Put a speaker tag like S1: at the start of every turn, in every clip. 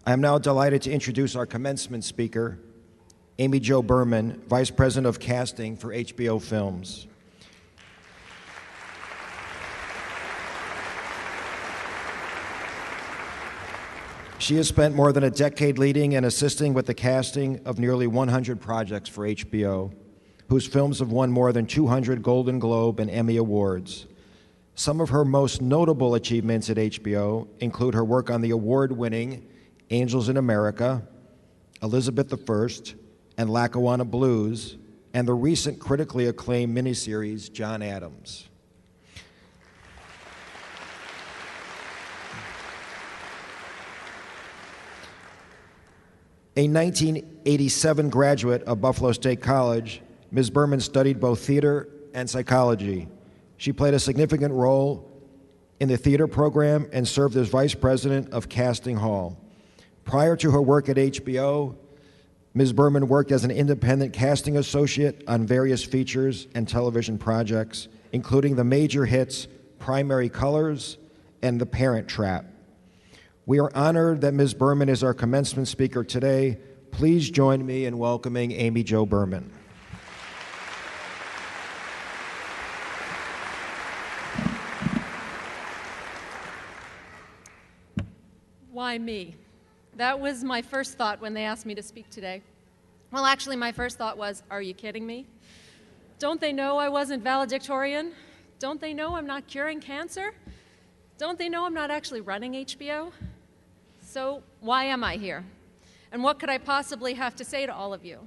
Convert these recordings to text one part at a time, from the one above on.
S1: I am now delighted to introduce our commencement speaker, Amy Jo Berman, Vice President of Casting for HBO Films. She has spent more than a decade leading and assisting with the casting of nearly 100 projects for HBO, whose films have won more than 200 Golden Globe and Emmy Awards. Some of her most notable achievements at HBO include her work on the award-winning Angels in America, Elizabeth I, and Lackawanna Blues, and the recent critically acclaimed miniseries John Adams. A 1987 graduate of Buffalo State College, Ms. Berman studied both theater and psychology. She played a significant role in the theater program and served as vice president of Casting Hall. Prior to her work at HBO, Ms. Berman worked as an independent casting associate on various features and television projects, including the major hits Primary Colors and The Parent Trap. We are honored that Ms. Berman is our commencement speaker today. Please join me in welcoming Amy Jo Berman.
S2: Why me? That was my first thought when they asked me to speak today. Well, actually, my first thought was, are you kidding me? Don't they know I wasn't valedictorian? Don't they know I'm not curing cancer? Don't they know I'm not actually running HBO? So why am I here? And what could I possibly have to say to all of you?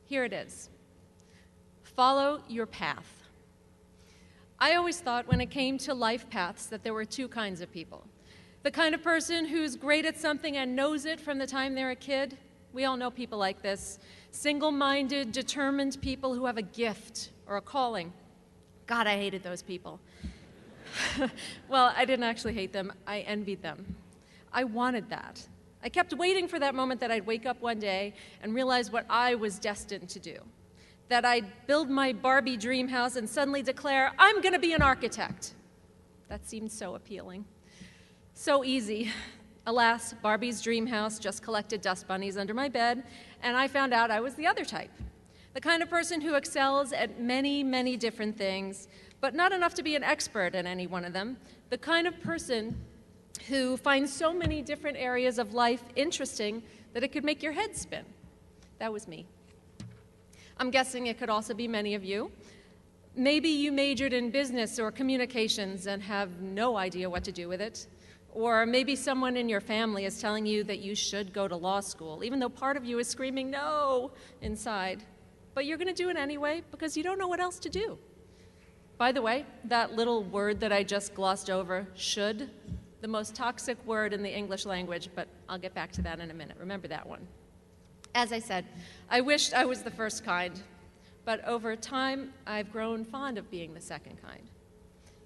S2: Here it is. Follow your path. I always thought when it came to life paths that there were two kinds of people. The kind of person who's great at something and knows it from the time they're a kid. We all know people like this. Single-minded, determined people who have a gift or a calling. God, I hated those people. Well, I didn't actually hate them. I envied them. I wanted that. I kept waiting for that moment that I'd wake up one day and realize what I was destined to do. That I'd build my Barbie dream house and suddenly declare, I'm going to be an architect. That seemed so appealing. So easy. Alas, Barbie's dream house just collected dust bunnies under my bed, and I found out I was the other type. The kind of person who excels at many, many different things, but not enough to be an expert in any one of them. The kind of person who finds so many different areas of life interesting that it could make your head spin. That was me. I'm guessing it could also be many of you. Maybe you majored in business or communications and have no idea what to do with it. Or maybe someone in your family is telling you that you should go to law school, even though part of you is screaming no inside. But you're going to do it anyway because you don't know what else to do. By the way, that little word that I just glossed over, should, the most toxic word in the English language, but I'll get back to that in a minute. Remember that one. As I said, I wished I was the first kind, but over time, I've grown fond of being the second kind.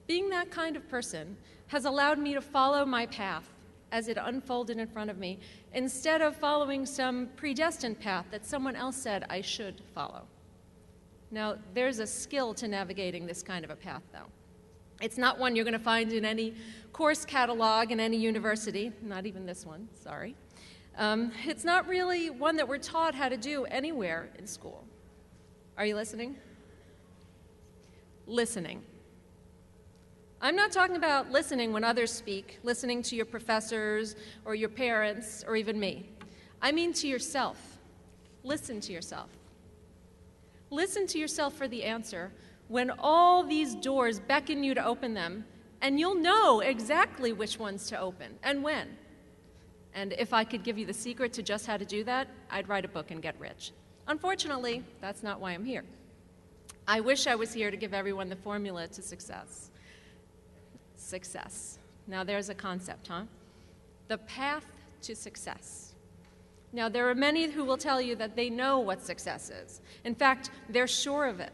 S2: Being that kind of person has allowed me to follow my path as it unfolded in front of me, instead of following some predestined path that someone else said I should follow. Now, there's a skill to navigating this kind of a path, though. It's not one you're going to find in any course catalog in any university, not even this one, sorry. It's not really one that we're taught how to do anywhere in school. Are you listening? Listening. I'm not talking about listening when others speak, listening to your professors or your parents or even me. I mean to yourself. Listen to yourself. Listen to yourself for the answer when all these doors beckon you to open them, and you'll know exactly which ones to open and when. And if I could give you the secret to just how to do that, I'd write a book and get rich. Unfortunately, that's not why I'm here. I wish I was here to give everyone the formula to success. Success. Now there's a concept, huh? The path to success. Now there are many who will tell you that they know what success is. In fact, they're sure of it.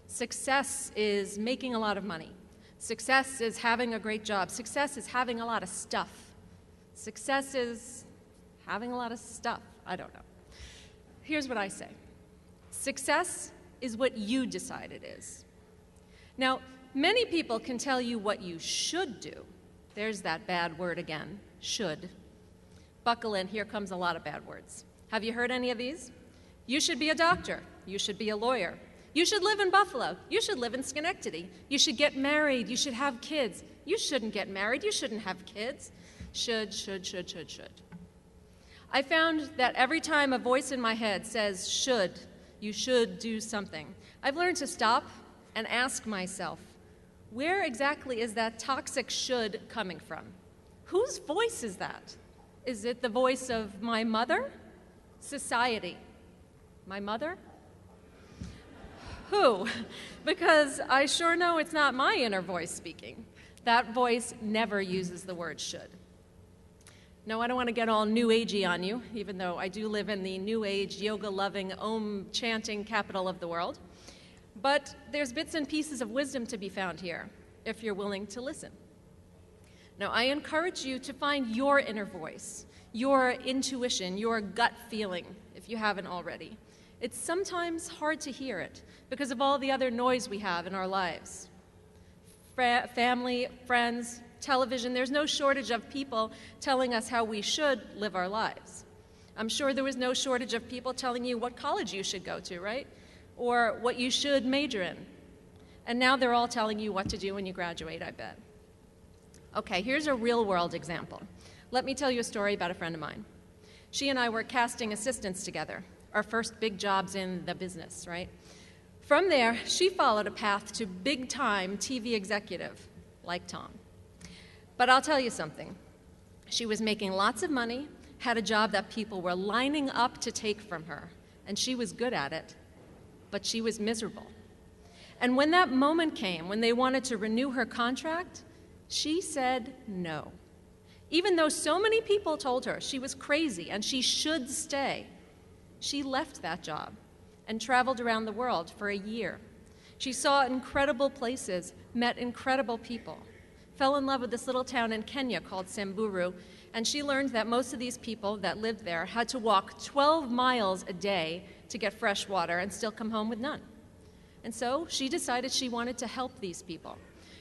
S2: Success is making a lot of money. Success is having a great job. Success is having a lot of stuff. Success is having a lot of stuff. I don't know. Here's what I say. Success is what you decide it is. Now, many people can tell you what you should do. There's that bad word again, should. Buckle in, here comes a lot of bad words. Have you heard any of these? You should be a doctor. You should be a lawyer. You should live in Buffalo. You should live in Schenectady. You should get married. You should have kids. You shouldn't get married. You shouldn't have kids. Should. I found that every time a voice in my head says should, you should do something, I've learned to stop and ask myself, where exactly is that toxic should coming from? Whose voice is that? Is it the voice of my mother? Society? My mother? Who? Because I sure know it's not my inner voice speaking. That voice never uses the word should. No, I don't want to get all New Agey on you, even though I do live in the New Age, yoga-loving, Om-chanting capital of the world. But there's bits and pieces of wisdom to be found here, if you're willing to listen. Now, I encourage you to find your inner voice, your intuition, your gut feeling, if you haven't already. It's sometimes hard to hear it because of all the other noise we have in our lives. Family, friends, television, there's no shortage of people telling us how we should live our lives. I'm sure there was no shortage of people telling you what college you should go to, right? Or what you should major in. And now they're all telling you what to do when you graduate, I bet. Okay, here's a real-world example. Let me tell you a story about a friend of mine. She and I were casting assistants together, our first big jobs in the business, right? From there, she followed a path to big-time TV executive, like Tom. But I'll tell you something. She was making lots of money, had a job that people were lining up to take from her, and she was good at it, but she was miserable. And when that moment came, when they wanted to renew her contract, she said no. Even though so many people told her she was crazy and she should stay, she left that job and traveled around the world for a year. She saw incredible places, met incredible people, fell in love with this little town in Kenya called Samburu, and she learned that most of these people that lived there had to walk 12 miles a day to get fresh water and still come home with none. And so she decided she wanted to help these people.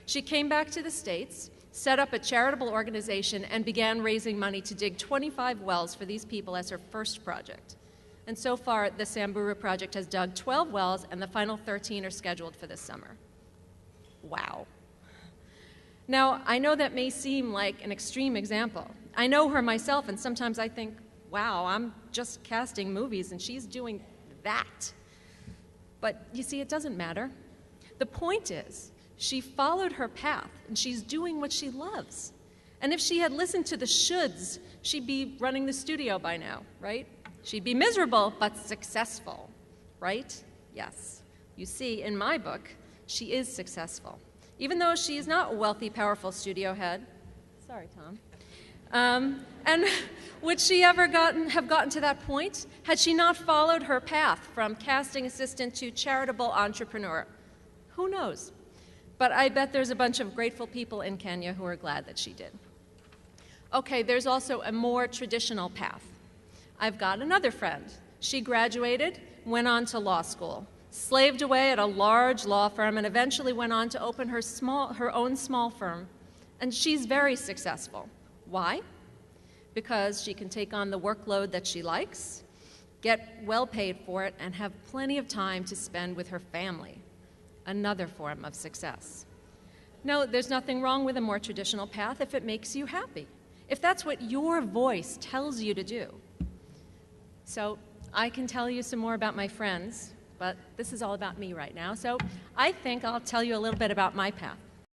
S2: She came back to the States, set up a charitable organization, and began raising money to dig 25 wells for these people as her first project. And so far, the Samburu project has dug 12 wells, and the final 13 are scheduled for this summer. Wow. Now, I know that may seem like an extreme example. I know her myself, and sometimes I think, wow, I'm just casting movies, and she's doing that. But you see, it doesn't matter. The point is, she followed her path, and she's doing what she loves. And if she had listened to the shoulds, she'd be running the studio by now, right? She'd be miserable, but successful, right? Yes. You see, in my book, she is successful. Even though she is not a wealthy, powerful studio head. Sorry, Tom. And would she ever have gotten to that point had she not followed her path from casting assistant to charitable entrepreneur? Who knows? But I bet there's a bunch of grateful people in Kenya who are glad that she did. Okay, there's also a more traditional path. I've got another friend. She graduated, went on to law school, slaved away at a large law firm, and eventually went on to open her own small firm. And she's very successful. Why? Because she can take on the workload that she likes, get well paid for it, and have plenty of time to spend with her family. Another form of success. No, there's nothing wrong with a more traditional path if it makes you happy, if that's what your voice tells you to do. So I can tell you some more about my friends, but this is all about me right now, so I think I'll tell you a little bit about my path.